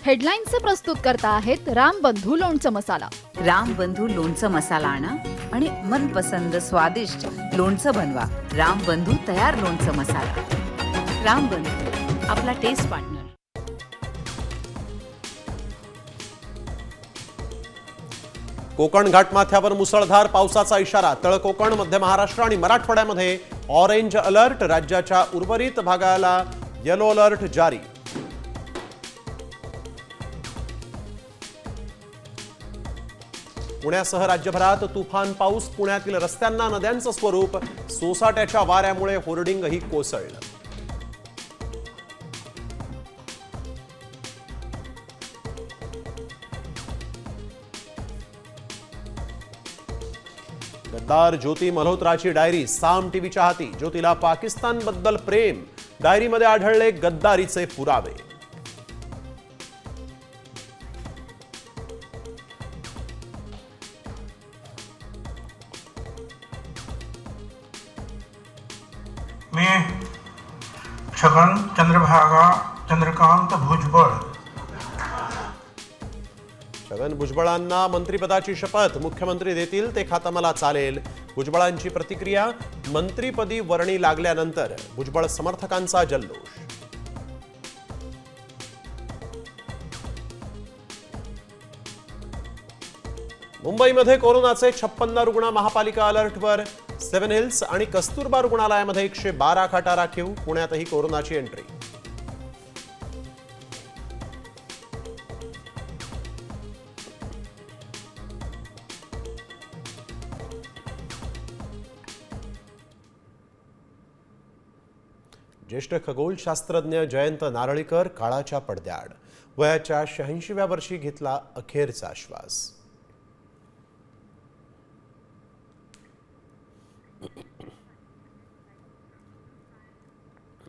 हेडलाईन्सचे प्रस्तुत करता आहेत रामबंधू लोणचं मसाला। रामबंधू लोणचं मसाला आणा आणि मनपसंद स्वादिष्ट लोणचं बनवा। रामबंधू तयार लोणचं मसाला। रामबंधू, आपला टेस्ट पार्टनर। कोकण घाटमाथ्यावर मुसळधार पावसाचा इशारा। तळ कोकण, मध्य महाराष्ट्र आणि मराठवाड्यामध्ये ऑरेंज अलर्ट। राज्याच्या उर्वरित भागाला येलो अलर्ट जारी। पुण्यासह राज्यभरात तुफान पाऊस। पुण्यातील रस्त्यांना नद्यांचं स्वरूप। सोसाट्याच्या वाऱ्यामुळे होर्डिंगही कोसळलं। गद्दार ज्योती मल्होत्राची डायरी साम टीव्हीच्या हाती। ज्योतीला पाकिस्तानबद्दल प्रेम। डायरीमध्ये आढळले गद्दारीचे पुरावे। मी छगन चंद्रभागा चंद्रकांत भुजबळ छगन भुजबळांना मंत्रिपदाची शपथ। मुख्यमंत्री देतील ते खातं मला चालेल। भुजबळांची प्रतिक्रिया। मंत्रिपदी वर्णी लागल्यानंतर भुजबळ समर्थकांचा जल्लोष। मुंबईमध्ये कोरोनाचे 56 रुग्ण। महापालिका अलर्टवर। सेव्हन हिल्स आणि कस्तुरबा रुग्णालयामध्ये 112 खाटा राखीव। पुण्यातही कोरोनाची एंट्री। ज्येष्ठ खगोलशास्त्रज्ञ जयंत नारळीकर काळाच्या पडद्याआड। वयाच्या 86व्या वर्षी घेतला अखेरचा श्वास।